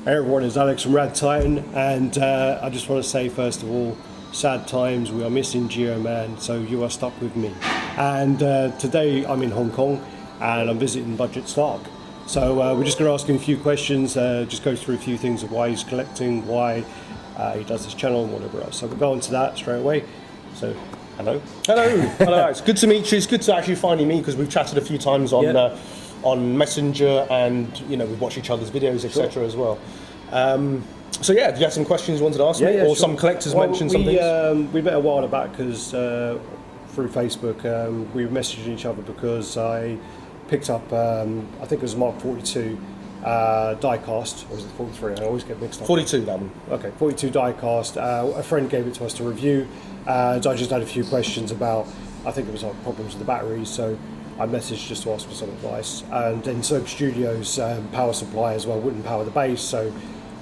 Hey everyone, it's Alex from RaddTitan, and I just want to say first of all, sad times, we are missing Geoman, so you are stuck with me. And today I'm in Hong Kong and I'm visiting Budget Stark. So we're just going to ask him a few questions, just go through a few things of why he's collecting, why he does this channel and whatever else. So we'll go on to that straight away. So, hello. Hello, it's good to meet you. It's good to actually finally meet because we've chatted a few times on on Messenger, and we've watched each other's videos, etc. as well. So yeah, do you have some questions you wanted to ask me, or sure. Some collectors mentioned some things? We met a while back because through Facebook we were messaging each other because I picked up I think it was Mark 42 die cast, or was it 43? I always get mixed up. 42, that one. Okay, 42 die cast. A friend gave it to us to review, so I just had a few questions about, I think it was like problems with the batteries, so I messaged just to ask for some advice. And then Soap Studios power supply as well wouldn't power the base, so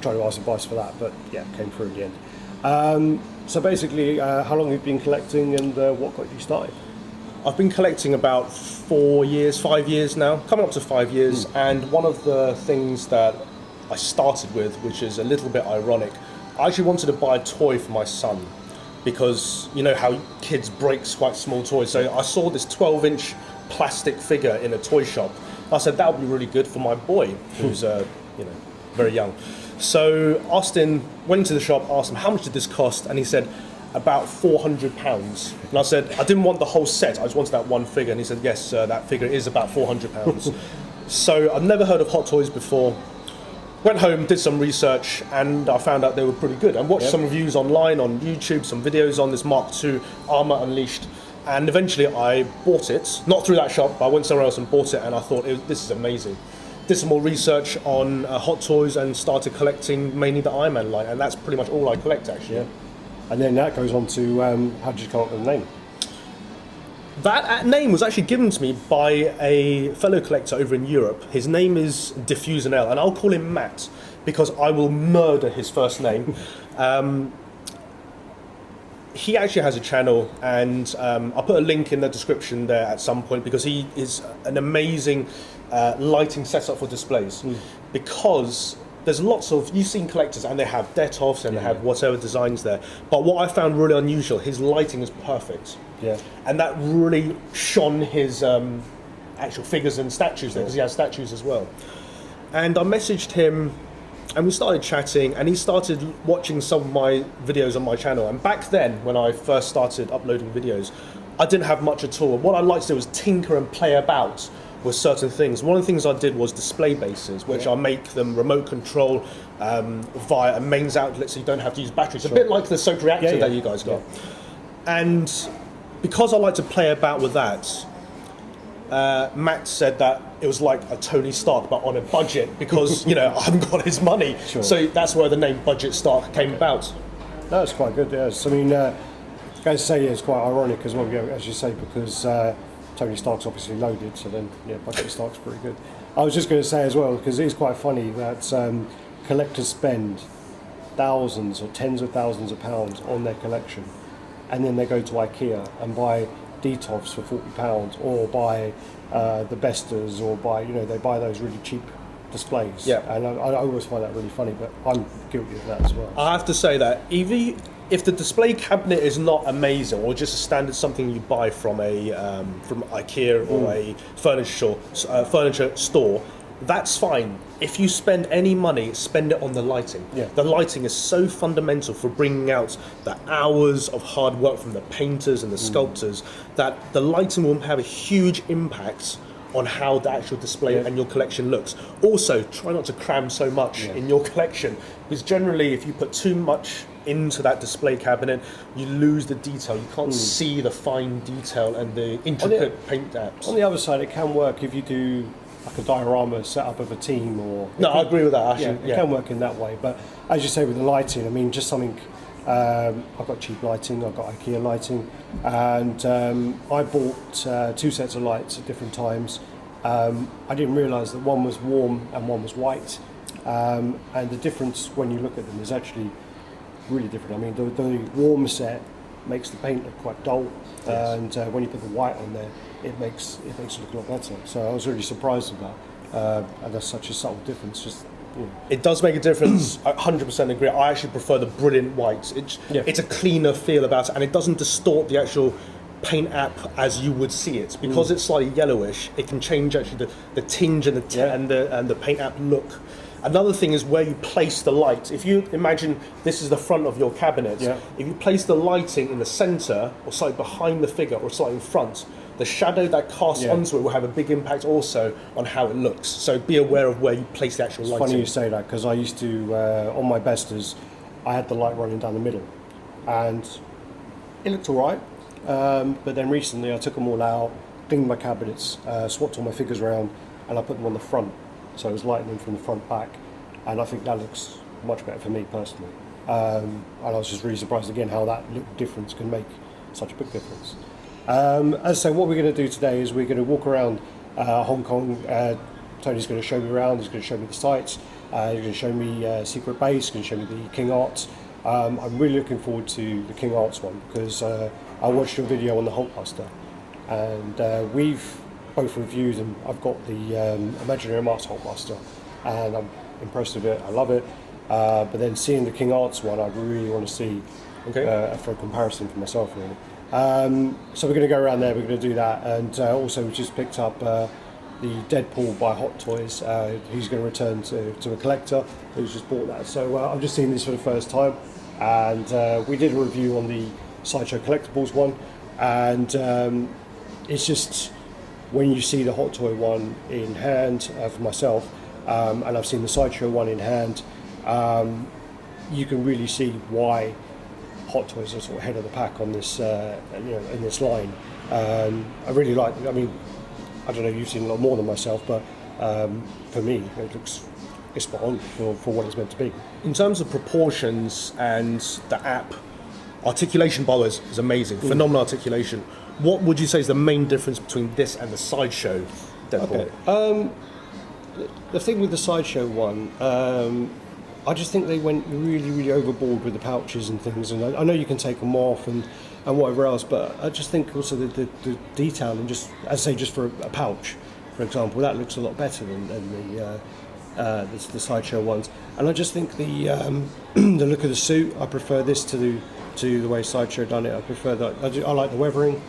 tried to ask advice for that, but yeah, came through in the end. So basically, how long have you been collecting, and what got you started? I've been collecting about 5 years now, coming up to 5 years, and one of the things that I started with, which is a little bit ironic, I actually wanted to buy a toy for my son, because you know how kids break quite small toys, so I saw this 12-inch plastic figure in a toy shop. I said that would be really good for my boy, who's very young. So Austin went into the shop, asked him how much did this cost, and he said about £400. And I said I didn't want the whole set, I just wanted that one figure, and he said yes, that figure is about £400. So I'd never heard of Hot Toys before. Went home, did some research, and I found out they were pretty good. And watched some reviews online on YouTube, some videos on this Mark II Armour Unleashed. And eventually I bought it, not through that shop, but I went somewhere else and bought it, and I thought, this is amazing. Did some more research on Hot Toys and started collecting mainly the Iron Man line, and that's pretty much all I collect, actually. Yeah. And then that goes on to, how did you come up with the name? That name was actually given to me by a fellow collector over in Europe. His name is Diffuse and L, and I'll call him Matt, because I will murder his first name. He actually has a channel, and I'll put a link in the description there at some point, because he is an amazing lighting setup for displays. Because there's lots of, you've seen collectors and they have det-offs and they have whatever designs there, but what I found really unusual, his lighting is perfect. Yeah. And that really shone his actual figures and statues there, because he has statues as well. And I messaged him, and we started chatting, and he started watching some of my videos on my channel. And back then, when I first started uploading videos, I didn't have much at all. What I liked to do was tinker and play about with certain things. One of the things I did was display bases, which I make them remote control via a mains outlet, so you don't have to use batteries. A bit like the soap reactor that you guys got. And because I like to play about with that, Matt said that it was like a Tony Stark but on a budget, because I haven't got his money. Sure. So that's where the name Budget Stark came about. That's quite good, yes. I mean, guys say it's quite ironic as well, as you say, because Tony Stark's obviously loaded, so then Budget Stark's pretty good. I was just going to say as well, because it is quite funny that collectors spend thousands or tens of thousands of pounds on their collection, and then they go to IKEA and buy detofs for £40, or buy the Bestas, or buy they buy those really cheap displays. Yeah. And I always find that really funny, but I'm guilty of that as well. I have to say that even if the display cabinet is not amazing, or just a standard something you buy from IKEA or a furniture store, that's fine. If you spend any money, spend it on the lighting. Yeah. The lighting is so fundamental for bringing out the hours of hard work from the painters and the sculptors, that the lighting will have a huge impact on how the actual display and your collection looks. Also, try not to cram so much in your collection, because generally if you put too much into that display cabinet, you lose the detail. You can't see the fine detail and the intricate paint apps. On the other side, it can work if you do like a diorama setup of a team, or I agree with that. Actually, it can work in that way. But as you say with the lighting, I mean, just something. I've got cheap lighting. I've got IKEA lighting, and I bought 2 sets of lights at different times. I didn't realise that one was warm and one was white, and the difference when you look at them is actually really different. I mean, the warm set makes the paint look quite dull, and when you put the white on there, it makes it look a lot better. So I was really surprised with that, and that's such a subtle difference. Just It does make a difference. I 100% agree. I actually prefer the brilliant whites. It's a cleaner feel about it, and it doesn't distort the actual paint app as you would see it. Because it's slightly yellowish, it can change actually the tinge and the paint app look. Another thing is where you place the light. If you imagine this is the front of your cabinet, if you place the lighting in the center or slightly behind the figure or slightly in front, the shadow that casts onto it will have a big impact also on how it looks. So be aware of where you place the actual lighting. It's funny you say that, because I used to, on my Bestas, I had the light running down the middle, and it looked all right. But then recently I took them all out, cleaned my cabinets, swapped all my figures around, and I put them on the front. So it was lighting them from the front back, and I think that looks much better for me personally. And I was just really surprised again how that little difference can make such a big difference. As I say, what we're going to do today is we're going to walk around Hong Kong. Tony's going to show me around, he's going to show me the sites, he's going to show me Secret Base, he's going to show me the King Arts. I'm really looking forward to the King Arts one, because I watched your video on the Hulkbuster, and we've both reviewed, and I've got the Imaginary Mars Hulkbuster, and I'm impressed with it, I love it. But then seeing the King Arts one, I really want to see for a comparison for myself, really. So we're going to go around there, we're going to do that, and also we just picked up the Deadpool by Hot Toys. He's going to return to a collector who's just bought that. So I've just seen this for the first time, and we did a review on the Sideshow Collectibles one, and it's just, when you see the Hot Toy one in hand for myself, and I've seen the Sideshow one in hand, you can really see why Hot Toys are sort of head of the pack on this, in this line. I really like it. I mean, I don't know, you've seen a lot more than myself, but for me, it's spot on for what it's meant to be. In terms of proportions and the app, articulation by the way is amazing, phenomenal articulation. What would you say is the main difference between this and the Sideshow Deadpool? Okay. The thing with the Sideshow one, I just think they went really, really overboard with the pouches and things, and I know you can take them off and whatever else, but I just think also the detail, and just, as I say, just for a pouch, for example, that looks a lot better than the Sideshow ones. And I just think the the look of the suit, I prefer this to the way Sideshow done it. I prefer that. I like the weathering.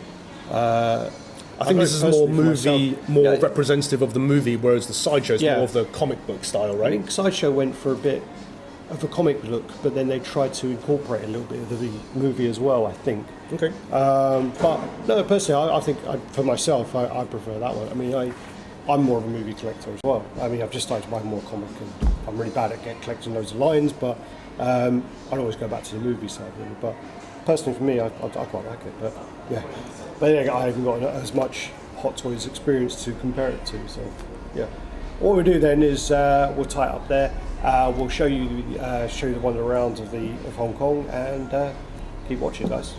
I think this is more representative of the movie, whereas the Sideshow is more of the comic book style, right? I think Sideshow went for a bit of a comic look, but then they tried to incorporate a little bit of the movie as well, I think. Okay. But no, personally, I think for myself, I prefer that one. I mean, I'm more of a movie collector as well. I mean, I've just started to buy more comic, and I'm really bad at collecting loads of lines, but I'd always go back to the movie side, really. But personally, for me, I quite like it. But yeah, but yeah, I haven't got as much Hot Toys experience to compare it to. So yeah, what we'll do then is we'll tie it up there. We'll show you the wander around of Hong Kong, and keep watching, guys.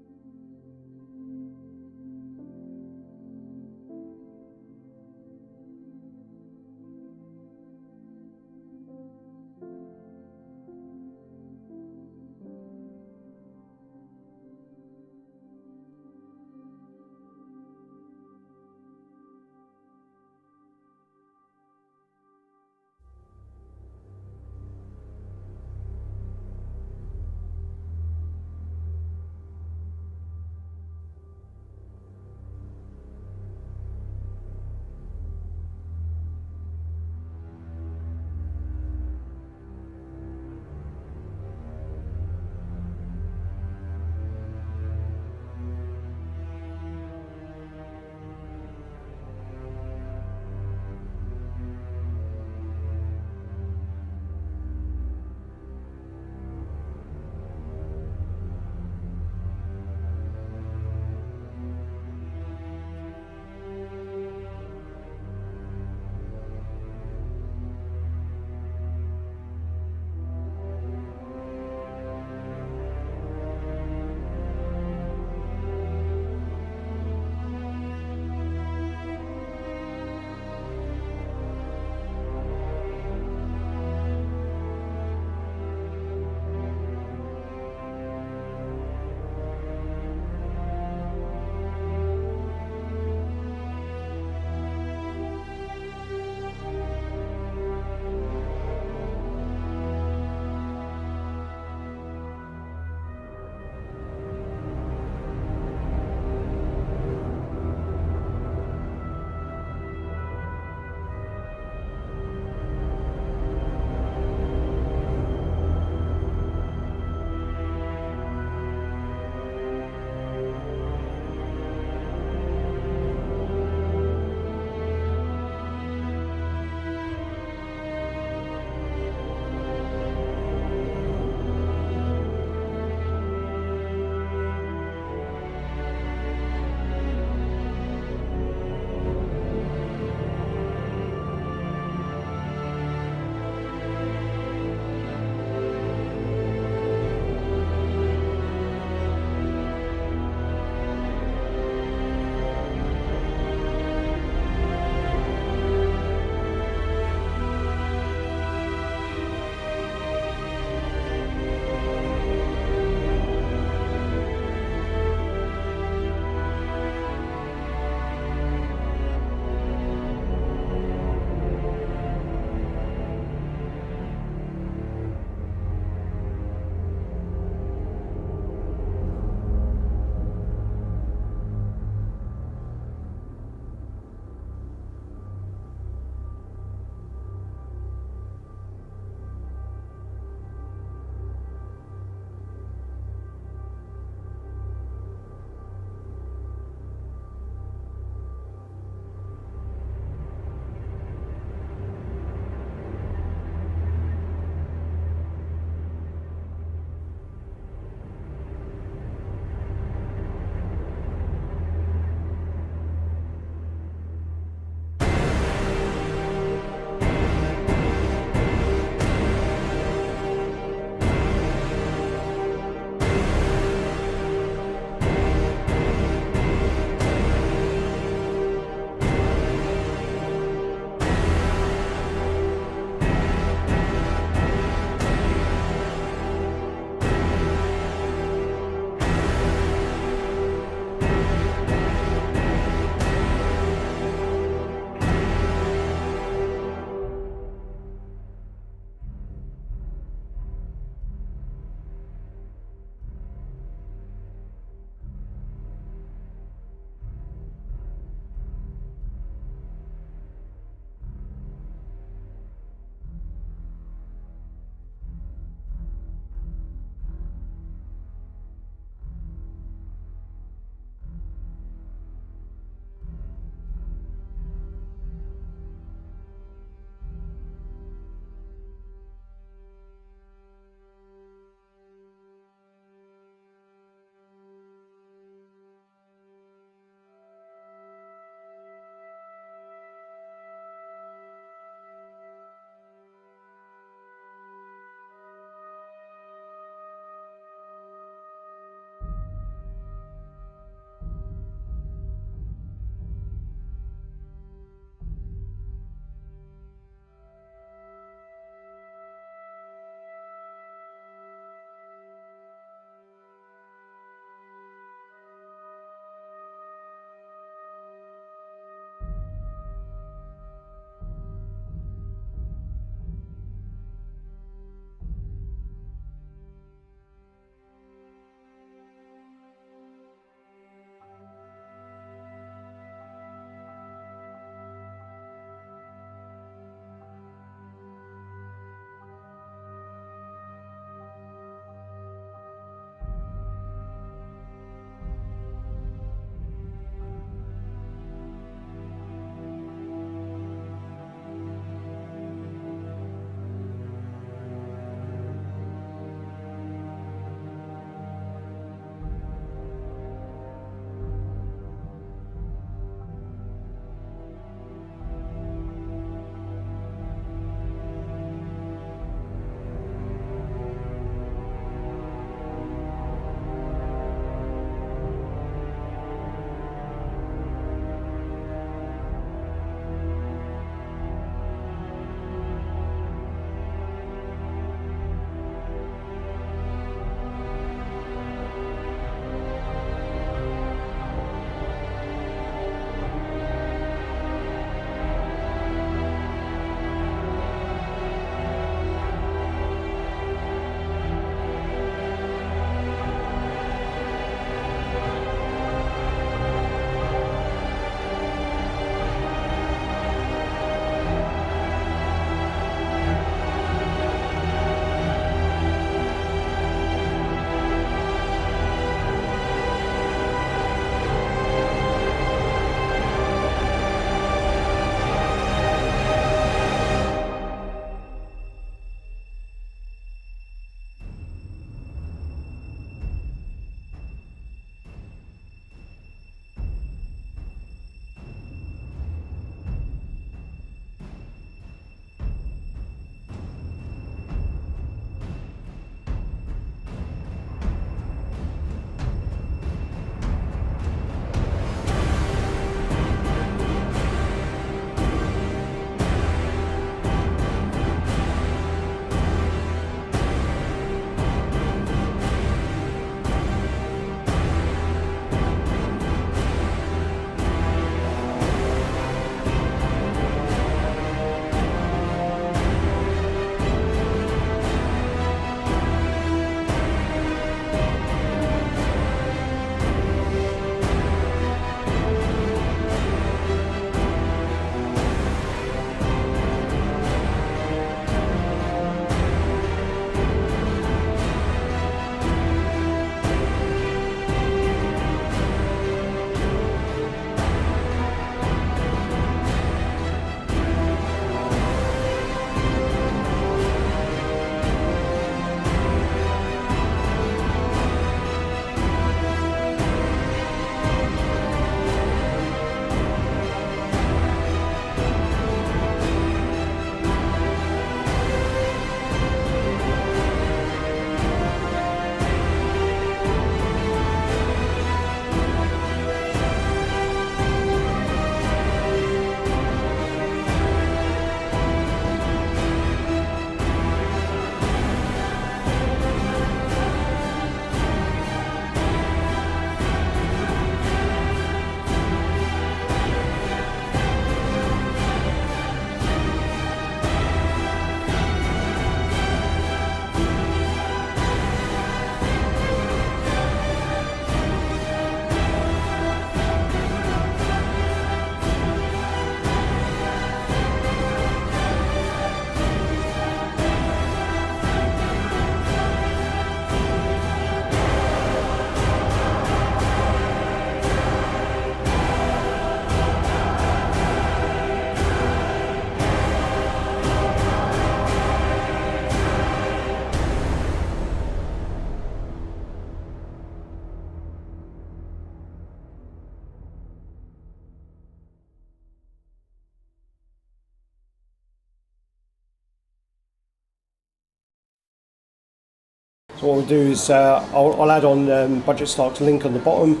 So what we'll do is I'll add on Budget Stark's link on the bottom.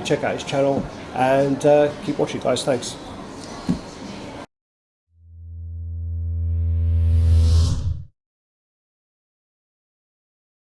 Check out his channel and keep watching, guys. Thanks.